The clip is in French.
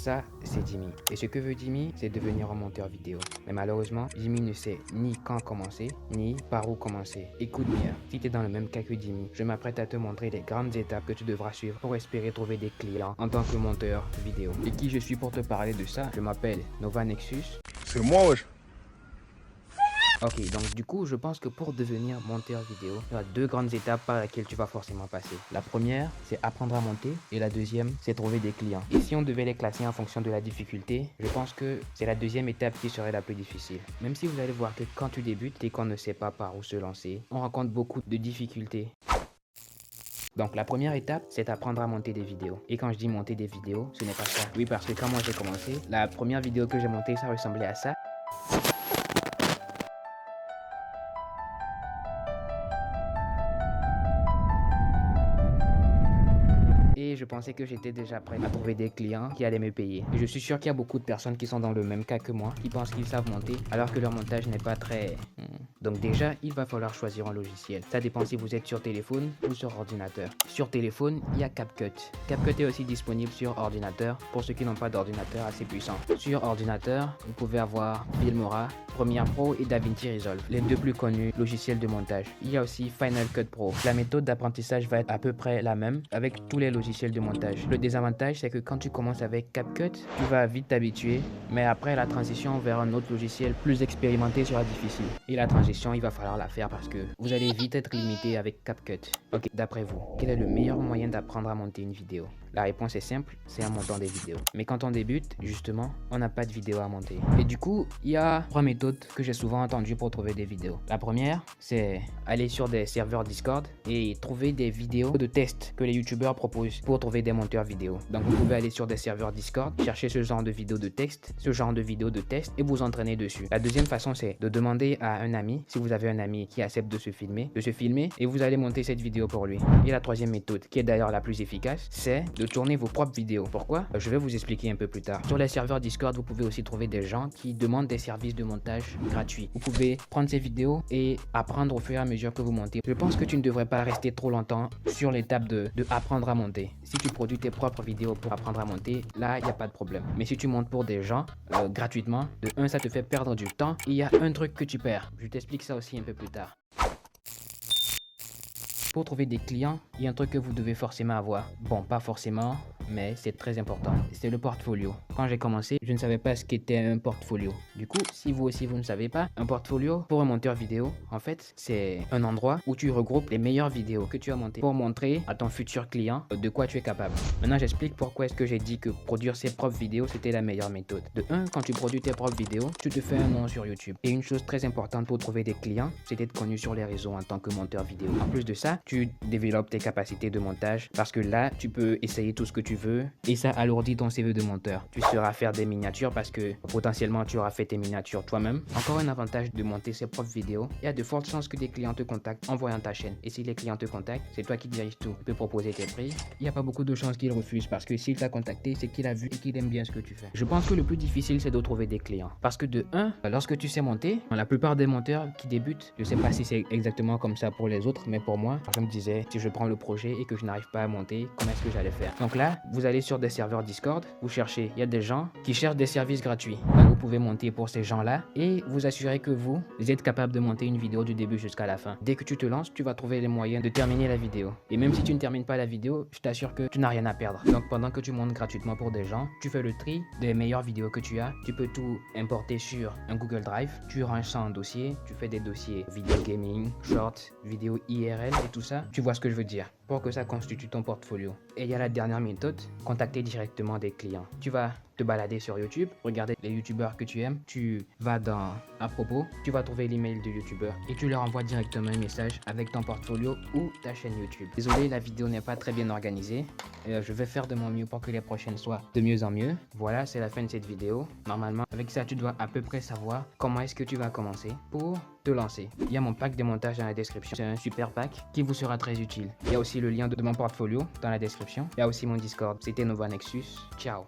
Ça, c'est Jimmy. Et ce que veut Jimmy, c'est devenir un monteur vidéo. Mais malheureusement, Jimmy ne sait ni quand commencer, ni par où commencer. Écoute bien, si tu es dans le même cas que Jimmy, je m'apprête à te montrer les grandes étapes que tu devras suivre pour espérer trouver des clients en tant que monteur vidéo. Et qui je suis pour te parler de ça? Je m'appelle Nova Nexus. C'est moi, wesh. Ok, donc du coup, je pense que pour devenir monteur vidéo, il y a deux grandes étapes par lesquelles tu vas forcément passer. La première, c'est apprendre à monter et la deuxième, c'est trouver des clients. Et si on devait les classer en fonction de la difficulté, je pense que c'est la deuxième étape qui serait la plus difficile. Même si vous allez voir que quand tu débutes et qu'on ne sait pas par où se lancer, on rencontre beaucoup de difficultés. Donc la première étape, c'est apprendre à monter des vidéos. Et quand je dis monter des vidéos, ce n'est pas ça. Oui, parce que quand moi j'ai commencé, la première vidéo que j'ai montée, ça ressemblait à ça. Et je pensais que j'étais déjà prêt à trouver des clients qui allaient me payer. Et je suis sûr qu'il y a beaucoup de personnes qui sont dans le même cas que moi, qui pensent qu'ils savent monter, alors que leur montage n'est pas très... Donc déjà, il va falloir choisir un logiciel. Ça dépend si vous êtes sur téléphone ou sur ordinateur. Sur téléphone, il y a CapCut. CapCut est aussi disponible sur ordinateur pour ceux qui n'ont pas d'ordinateur assez puissant. Sur ordinateur, vous pouvez avoir Filmora, Premiere Pro et DaVinci Resolve, les deux plus connus logiciels de montage. Il y a aussi Final Cut Pro. La méthode d'apprentissage va être à peu près la même avec tous les logiciels de montage. Le désavantage, c'est que quand tu commences avec CapCut, tu vas vite t'habituer, mais après la transition vers un autre logiciel plus expérimenté sera difficile. Et la transition, il va falloir la faire parce que vous allez vite être limité avec CapCut. Ok, d'après vous, quel est le meilleur moyen d'apprendre à monter une vidéo? La réponse est simple, c'est en montant des vidéos. Mais quand on débute, justement, on n'a pas de vidéo à monter. Et du coup, il y a trois méthodes que j'ai souvent entendues pour trouver des vidéos. La première, c'est aller sur des serveurs Discord et trouver des vidéos de tests que les youtubeurs proposent pour trouver des monteurs vidéo. Donc vous pouvez aller sur des serveurs Discord, chercher ce genre de vidéos de texte, ce genre de vidéos de test et vous entraîner dessus. La deuxième façon, c'est de demander à un ami, si vous avez un ami qui accepte de se filmer et vous allez monter cette vidéo pour lui. Et la troisième méthode, qui est d'ailleurs la plus efficace, c'est de tourner vos propres vidéos. Pourquoi? Je vais vous expliquer un peu plus tard. Sur les serveurs Discord, vous pouvez aussi trouver des gens qui demandent des services de montage gratuits. Vous pouvez prendre ces vidéos et apprendre au fur et à mesure que vous montez. Je pense que tu ne devrais pas rester trop longtemps sur l'étape de apprendre à monter. Si tu produis tes propres vidéos pour apprendre à monter, là, il n'y a pas de problème. Mais si tu montes pour des gens gratuitement, de un, ça te fait perdre du temps et il y a un truc que tu perds. Je t'explique ça aussi un peu plus tard. Pour trouver des clients, il y a un truc que vous devez forcément avoir. Bon, pas forcément, mais c'est très important. C'est le portfolio. Quand j'ai commencé, je ne savais pas ce qu'était un portfolio. Du coup, si vous aussi vous ne savez pas, un portfolio pour un monteur vidéo, en fait, c'est un endroit où tu regroupes les meilleures vidéos que tu as montées pour montrer à ton futur client de quoi tu es capable. Maintenant, j'explique pourquoi est-ce que j'ai dit que produire ses propres vidéos, c'était la meilleure méthode. De un, quand tu produis tes propres vidéos, tu te fais un nom sur YouTube. Et une chose très importante pour trouver des clients, c'est d'être connu sur les réseaux en tant que monteur vidéo. En plus de ça, tu développes tes capacités de montage parce que là, tu peux essayer tout ce que tu veux et ça alourdit ton CV de monteur. Tu sauras faire des miniatures parce que potentiellement tu auras fait tes miniatures toi-même. Encore un avantage de monter ses propres vidéos, il y a de fortes chances que des clients te contactent en voyant ta chaîne. Et si les clients te contactent, c'est toi qui diriges tout. Tu peux proposer tes prix. Il n'y a pas beaucoup de chances qu'il refuse parce que s'il t'a contacté, c'est qu'il a vu et qu'il aime bien ce que tu fais. Je pense que le plus difficile, c'est de trouver des clients. Parce que de un, lorsque tu sais monter, la plupart des monteurs qui débutent, je sais pas si c'est exactement comme ça pour les autres, mais pour moi, je me disais, si je prends le projet et que je n'arrive pas à monter, comment est-ce que j'allais faire? Donc là, vous allez sur des serveurs Discord, vous cherchez, il y a des gens qui cherchent des services gratuits. Donc vous pouvez monter pour ces gens-là et vous assurer que vous êtes capable de monter une vidéo du début jusqu'à la fin. Dès que tu te lances, tu vas trouver les moyens de terminer la vidéo. Et même si tu ne termines pas la vidéo, je t'assure que tu n'as rien à perdre. Donc pendant que tu montes gratuitement pour des gens, tu fais le tri des meilleures vidéos que tu as. Tu peux tout importer sur un Google Drive, tu ranges ça en dossier, tu fais des dossiers vidéo gaming, short, vidéo IRL et tout ça. Tu vois ce que je veux dire pour que ça constitue ton portfolio. Et il y a la dernière méthode, contacter directement des clients. Tu vas te balader sur YouTube, regarder les youtubeurs que tu aimes, tu vas dans à propos, tu vas trouver l'email de youtubeur et tu leur envoies directement un message avec ton portfolio ou ta chaîne YouTube. Désolé, la vidéo n'est pas très bien organisée. Je vais faire de mon mieux pour que les prochaines soient de mieux en mieux. Voilà, c'est la fin de cette vidéo. Normalement, avec ça, tu dois à peu près savoir comment est-ce que tu vas commencer pour te lancer. Il y a mon pack de montage dans la description. C'est un super pack qui vous sera très utile. Il y a aussi le lien de mon portfolio dans la description. Il y a aussi mon Discord. C'était Nova Nexus. Ciao.